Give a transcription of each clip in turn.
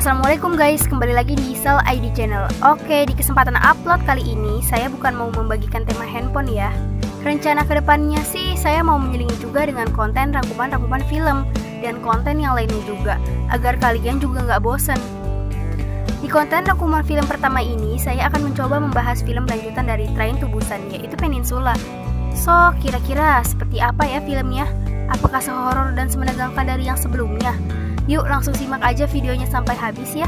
Assalamualaikum guys, kembali lagi di Sal ID Channel. Oke, di kesempatan upload kali ini saya bukan mau membagikan tema handphone ya. Rencana kedepannya sih saya mau menyelingi juga dengan konten rangkuman-rangkuman film dan konten yang lainnya juga, agar kalian juga nggak bosen. Di konten rangkuman film pertama ini saya akan mencoba membahas film lanjutan dari Train to Busan, yaitu Peninsula. So, kira-kira seperti apa ya filmnya? Apakah sehoror dan semenegangkan dari yang sebelumnya? Yuk langsung simak aja videonya sampai habis ya.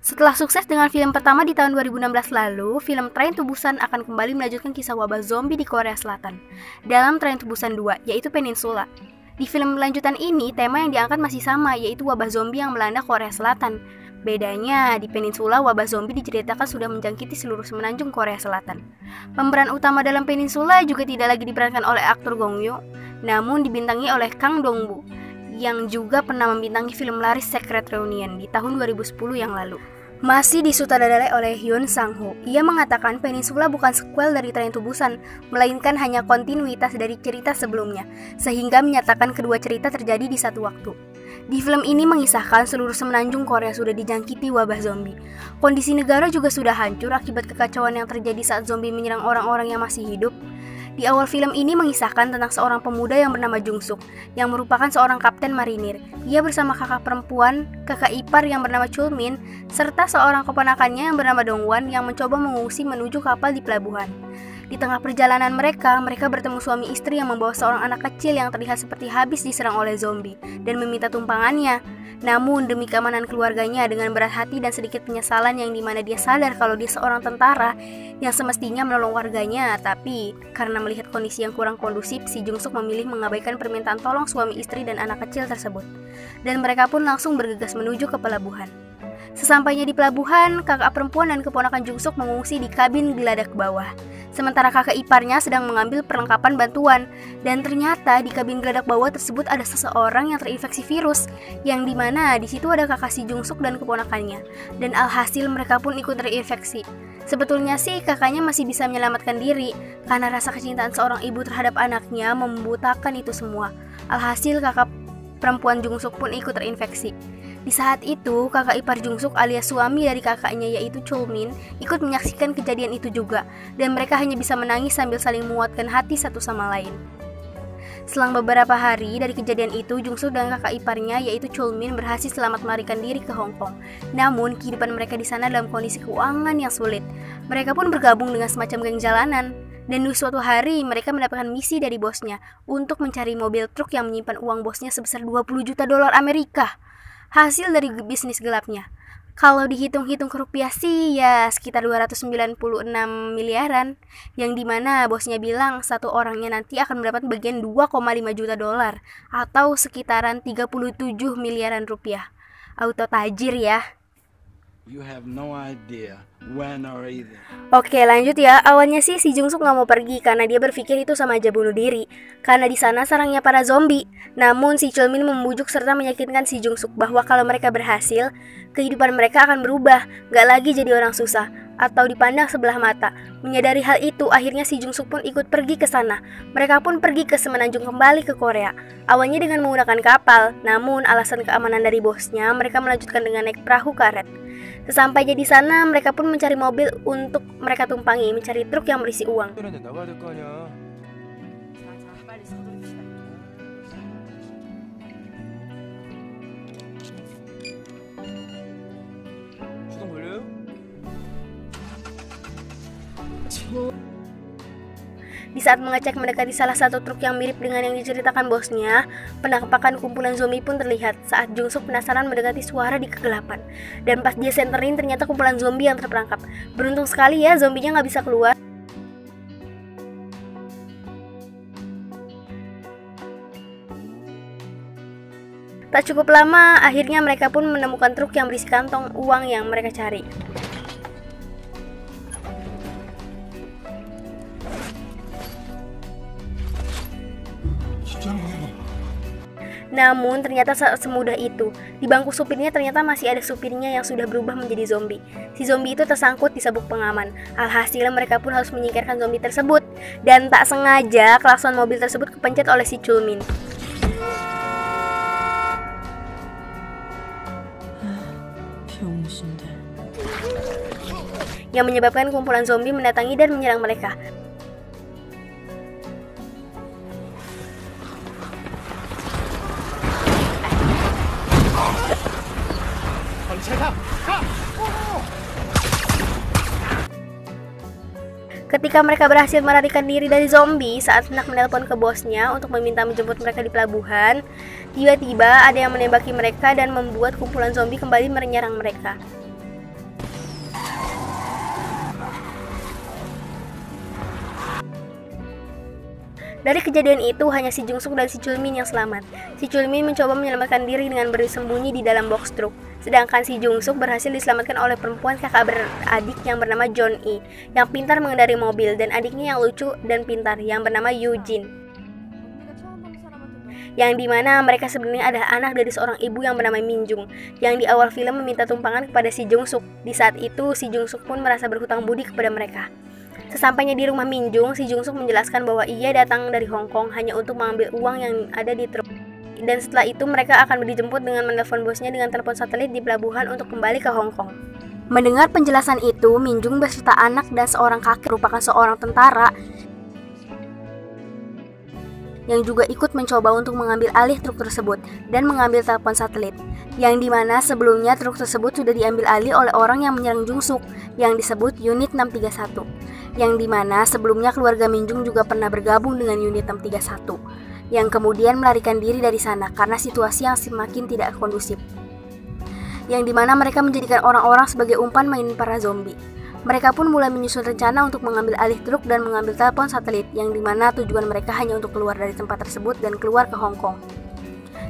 Setelah sukses dengan film pertama di tahun 2016 lalu, film Train to Busan akan kembali melanjutkan kisah wabah zombie di Korea Selatan dalam Train to Busan 2, yaitu Peninsula. Di film lanjutan ini, tema yang diangkat masih sama, yaitu wabah zombie yang melanda Korea Selatan. Bedanya, di Peninsula wabah zombie diceritakan sudah menjangkiti seluruh semenanjung Korea Selatan. Pemeran utama dalam Peninsula juga tidak lagi diperankan oleh aktor Gong Yoo, namun dibintangi oleh Kang Dong-woo, yang juga pernah membintangi film laris Secret Reunion di tahun 2010 yang lalu. Masih disutradarai oleh Hyun Sang-ho. Ia mengatakan Peninsula bukan sequel dari Train to Busan, melainkan hanya kontinuitas dari cerita sebelumnya, sehingga menyatakan kedua cerita terjadi di satu waktu. Di film ini mengisahkan seluruh semenanjung Korea sudah dijangkiti wabah zombie. Kondisi negara juga sudah hancur akibat kekacauan yang terjadi saat zombie menyerang orang-orang yang masih hidup. Di awal film ini mengisahkan tentang seorang pemuda yang bernama Jung Suk, yang merupakan seorang kapten marinir. Ia bersama kakak perempuan, kakak ipar yang bernama Chul Min, serta seorang keponakannya yang bernama Dong Wan yang mencoba mengungsi menuju kapal di pelabuhan. Di tengah perjalanan mereka bertemu suami istri yang membawa seorang anak kecil yang terlihat seperti habis diserang oleh zombie dan meminta tumpangannya. Namun demi keamanan keluarganya, dengan berat hati dan sedikit penyesalan yang dimana dia sadar kalau dia seorang tentara yang semestinya menolong warganya, tapi karena melihat kondisi yang kurang kondusif, si Jung Suk memilih mengabaikan permintaan tolong suami istri dan anak kecil tersebut. Dan mereka pun langsung bergegas menuju ke pelabuhan. Sesampainya di pelabuhan, kakak perempuan dan keponakan Jung Suk mengungsi di kabin geladak bawah. Sementara kakak iparnya sedang mengambil perlengkapan bantuan, dan ternyata di kabin geladak bawah tersebut ada seseorang yang terinfeksi virus, yang dimana di situ ada kakak si Jung Suk dan keponakannya, dan alhasil mereka pun ikut terinfeksi. Sebetulnya sih kakaknya masih bisa menyelamatkan diri, karena rasa kecintaan seorang ibu terhadap anaknya membutakan itu semua. Alhasil kakak perempuan Jung Suk pun ikut terinfeksi. Di saat itu, kakak ipar Jung Suk alias suami dari kakaknya yaitu Chul Min ikut menyaksikan kejadian itu juga, dan mereka hanya bisa menangis sambil saling menguatkan hati satu sama lain. Selang beberapa hari dari kejadian itu, Jung Suk dan kakak iparnya yaitu Chul Min berhasil selamat melarikan diri ke Hong Kong. Namun, kehidupan mereka di sana dalam kondisi keuangan yang sulit. Mereka pun bergabung dengan semacam geng jalanan. Dan di suatu hari mereka mendapatkan misi dari bosnya untuk mencari mobil truk yang menyimpan uang bosnya sebesar 20 juta dolar Amerika. Hasil dari bisnis gelapnya. Kalau dihitung-hitung ke rupiah sih ya sekitar 296 miliaran, yang dimana bosnya bilang satu orangnya nanti akan mendapat bagian 2,5 juta dolar atau sekitaran 37 miliaran rupiah. Auto tajir ya. You have no idea when or either. Oke, lanjut ya. Awalnya sih si Jung Suk nggak mau pergi karena dia berpikir itu sama aja bunuh diri, karena di sana sarangnya para zombie. Namun si Chul Min membujuk serta meyakinkan si Jung Suk bahwa kalau mereka berhasil, kehidupan mereka akan berubah, nggak lagi jadi orang susah atau dipandang sebelah mata. Menyadari hal itu, akhirnya si Jung Suk pun ikut pergi ke sana. Mereka pun pergi ke semenanjung kembali ke Korea. Awalnya dengan menggunakan kapal, namun alasan keamanan dari bosnya, mereka melanjutkan dengan naik perahu karet. Sesampainya di sana, mereka pun mencari mobil untuk mereka tumpangi, mencari truk yang berisi uang. Di saat mengecek mendekati salah satu truk yang mirip dengan yang diceritakan bosnya, penampakan kumpulan zombie pun terlihat saat Jung Suk penasaran mendekati suara di kegelapan. Dan pas dia senterin ternyata kumpulan zombie yang terperangkap. Beruntung sekali ya zombinya nggak bisa keluar. Tak cukup lama, akhirnya mereka pun menemukan truk yang berisi kantong uang yang mereka cari. Namun ternyata semudah itu. Di bangku supirnya ternyata masih ada supirnya yang sudah berubah menjadi zombie. Si zombie itu tersangkut di sabuk pengaman. Alhasil mereka pun harus menyingkirkan zombie tersebut. Dan tak sengaja klakson mobil tersebut kepencet oleh si Chulmin. Yang menyebabkan kumpulan zombie mendatangi dan menyerang mereka. Ketika mereka berhasil melarikan diri dari zombie saat hendak menelpon ke bosnya untuk meminta menjemput mereka di pelabuhan, tiba-tiba ada yang menembaki mereka dan membuat kumpulan zombie kembali menyerang mereka. Dari kejadian itu, hanya si Jungsuk dan si Chulmin yang selamat. Si Chulmin mencoba menyelamatkan diri dengan bersembunyi di dalam box truk. Sedangkan si Jungsuk berhasil diselamatkan oleh perempuan kakak beradik yang bernama John E, yang pintar mengendarai mobil, dan adiknya yang lucu dan pintar yang bernama Eugene. Yang dimana mereka sebenarnya adalah anak dari seorang ibu yang bernama Minjung, yang di awal film meminta tumpangan kepada si Jungsuk. Di saat itu, si Jungsuk pun merasa berhutang budi kepada mereka. Sesampainya di rumah Minjung, si Jungsuk menjelaskan bahwa ia datang dari Hong Kong hanya untuk mengambil uang yang ada di truk. Dan setelah itu mereka akan dijemput dengan menelpon bosnya dengan telepon satelit di pelabuhan untuk kembali ke Hong Kong. Mendengar penjelasan itu, Minjung beserta anak dan seorang kakek merupakan seorang tentara yang juga ikut mencoba untuk mengambil alih truk tersebut dan mengambil telepon satelit, yang dimana sebelumnya truk tersebut sudah diambil alih oleh orang yang menyerang Jungsuk yang disebut Unit 631, yang dimana sebelumnya keluarga Minjung juga pernah bergabung dengan Unit 631 yang kemudian melarikan diri dari sana karena situasi yang semakin tidak kondusif, yang dimana mereka menjadikan orang-orang sebagai umpan main para zombie. Mereka pun mulai menyusun rencana untuk mengambil alih truk dan mengambil telepon satelit, yang dimana tujuan mereka hanya untuk keluar dari tempat tersebut dan keluar ke Hong Kong.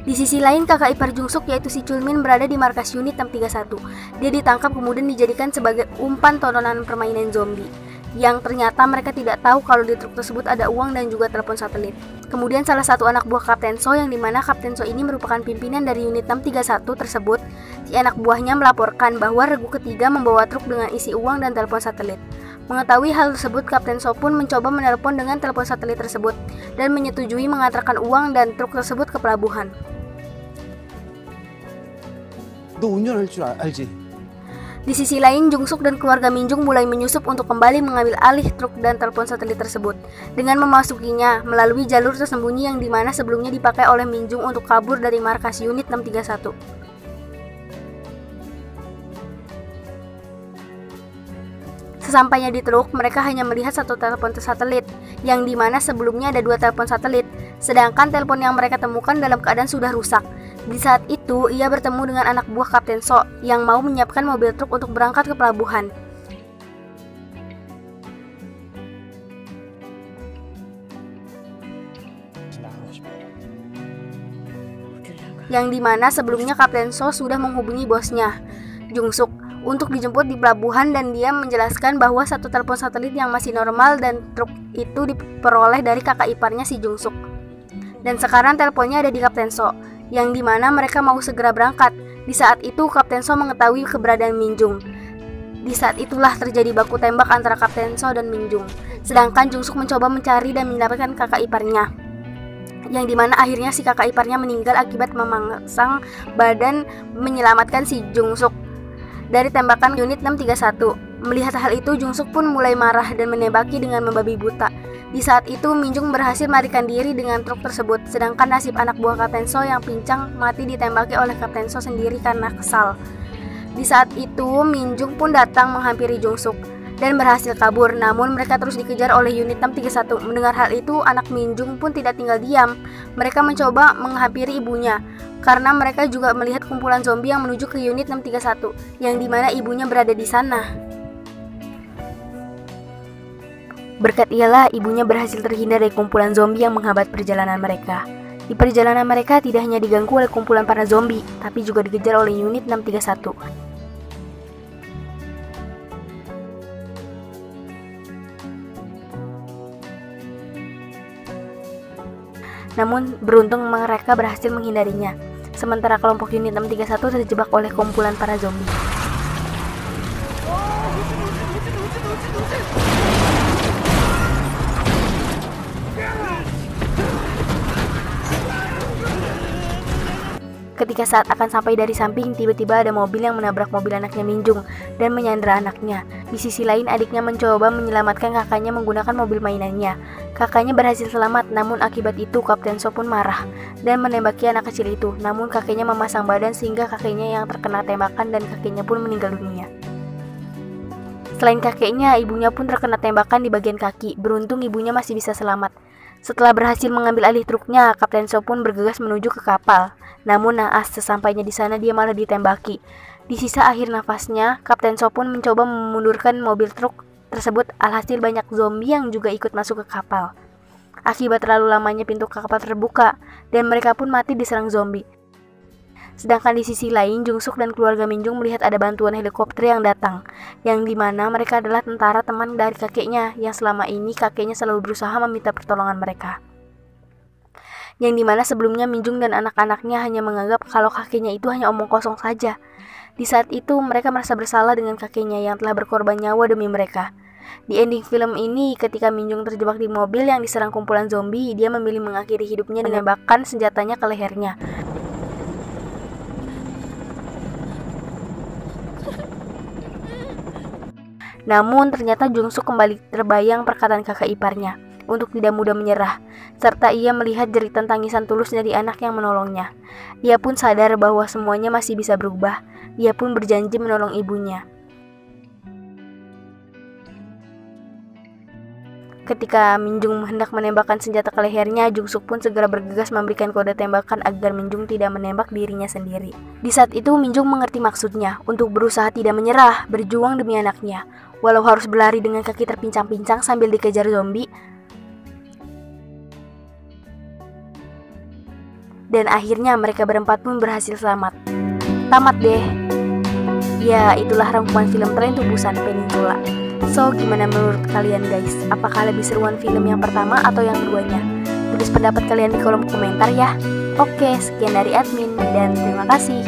Di sisi lain, kakak ipar Jungsuk yaitu si Chulmin berada di markas Unit 631. Dia ditangkap kemudian dijadikan sebagai umpan tontonan permainan zombie, yang ternyata mereka tidak tahu kalau di truk tersebut ada uang dan juga telepon satelit. Kemudian salah satu anak buah Kapten So, yang dimana Kapten So ini merupakan pimpinan dari Unit 631 tersebut, si anak buahnya melaporkan bahwa regu ketiga membawa truk dengan isi uang dan telepon satelit. Mengetahui hal tersebut, Kapten So pun mencoba menelpon dengan telepon satelit tersebut dan menyetujui mengantarkan uang dan truk tersebut ke pelabuhan. 너 운전할 줄 알지? Di sisi lain, Jungsuk dan keluarga Minjung mulai menyusup untuk kembali mengambil alih truk dan telepon satelit tersebut dengan memasukinya melalui jalur tersembunyi yang dimana sebelumnya dipakai oleh Minjung untuk kabur dari markas Unit 631. Sesampainya di truk, mereka hanya melihat satu telepon satelit, yang dimana sebelumnya ada dua telepon satelit, sedangkan telepon yang mereka temukan dalam keadaan sudah rusak. Di saat itu, ia bertemu dengan anak buah Kapten So yang mau menyiapkan mobil truk untuk berangkat ke pelabuhan. Yang dimana sebelumnya Kapten So sudah menghubungi bosnya, Jungsuk, untuk dijemput di pelabuhan, dan dia menjelaskan bahwa satu telepon satelit yang masih normal dan truk itu diperoleh dari kakak iparnya si Jungsuk. Dan sekarang teleponnya ada di Kapten So, yang dimana mereka mau segera berangkat. Di saat itu Kapten So mengetahui keberadaan Minjung. Di saat itulah terjadi baku tembak antara Kapten So dan Minjung. Sedangkan Jungsuk mencoba mencari dan mendapatkan kakak iparnya, yang dimana akhirnya si kakak iparnya meninggal akibat memangsang badan menyelamatkan si Jungsuk dari tembakan Unit 631. Melihat hal itu, Jungsuk pun mulai marah dan menembaki dengan membabi buta. Di saat itu, Minjung berhasil melarikan diri dengan truk tersebut, sedangkan nasib anak buah Kapten So yang pincang mati ditembaki oleh Kapten So sendiri karena kesal. Di saat itu, Minjung pun datang menghampiri Jungsuk dan berhasil kabur, namun mereka terus dikejar oleh Unit 631. Mendengar hal itu, anak Minjung pun tidak tinggal diam. Mereka mencoba menghampiri ibunya, karena mereka juga melihat kumpulan zombie yang menuju ke Unit 631, yang dimana ibunya berada di sana. Berkat ialah ibunya berhasil terhindar dari kumpulan zombie yang menghambat perjalanan mereka. Di perjalanan mereka tidak hanya diganggu oleh kumpulan para zombie, tapi juga dikejar oleh Unit 631. Namun beruntung mereka berhasil menghindarinya. Sementara kelompok unit 631 terjebak oleh kumpulan para zombie. Ketika saat akan sampai dari samping, tiba-tiba ada mobil yang menabrak mobil anaknya Minjung dan menyandra anaknya. Di sisi lain, adiknya mencoba menyelamatkan kakaknya menggunakan mobil mainannya. Kakaknya berhasil selamat, namun akibat itu Kapten So pun marah dan menembaki anak kecil itu. Namun kakeknya memasang badan sehingga kakeknya yang terkena tembakan dan kakeknya pun meninggal dunia. Selain kakeknya, ibunya pun terkena tembakan di bagian kaki. Beruntung ibunya masih bisa selamat. Setelah berhasil mengambil alih truknya, Kapten So pun bergegas menuju ke kapal. Namun naas, sesampainya di sana dia malah ditembaki. Di sisa akhir nafasnya, Kapten So pun mencoba memundurkan mobil truk tersebut, alhasil banyak zombie yang juga ikut masuk ke kapal. Akibat terlalu lamanya pintu kapal terbuka, dan mereka pun mati diserang zombie. Sedangkan di sisi lain, Jungsuk dan keluarga Minjung melihat ada bantuan helikopter yang datang, yang dimana mereka adalah tentara teman dari kakeknya, yang selama ini kakeknya selalu berusaha meminta pertolongan mereka. Yang dimana sebelumnya Minjung dan anak-anaknya hanya menganggap kalau kakeknya itu hanya omong kosong saja. Di saat itu mereka merasa bersalah dengan kakeknya yang telah berkorban nyawa demi mereka. Di ending film ini, ketika Minjung terjebak di mobil yang diserang kumpulan zombie, dia memilih mengakhiri hidupnya dengan menembakkan senjatanya ke lehernya. Namun ternyata Jungsuk kembali terbayang perkataan kakak iparnya untuk tidak mudah menyerah, serta ia melihat jeritan tangisan tulus dari anak yang menolongnya. Ia pun sadar bahwa semuanya masih bisa berubah. Ia pun berjanji menolong ibunya. Ketika Minjung hendak menembakkan senjata ke lehernya, Jungsuk pun segera bergegas memberikan kode tembakan agar Minjung tidak menembak dirinya sendiri. Di saat itu Minjung mengerti maksudnya untuk berusaha tidak menyerah, berjuang demi anaknya. Walau harus berlari dengan kaki terpincang-pincang sambil dikejar zombie. Dan akhirnya mereka berempat pun berhasil selamat. Tamat deh. Ya, itulah rangkuman film Train to Busan Peninsula. So, gimana menurut kalian guys? Apakah lebih seruan film yang pertama atau yang keduanya? Tulis pendapat kalian di kolom komentar ya. Oke, sekian dari admin dan terima kasih.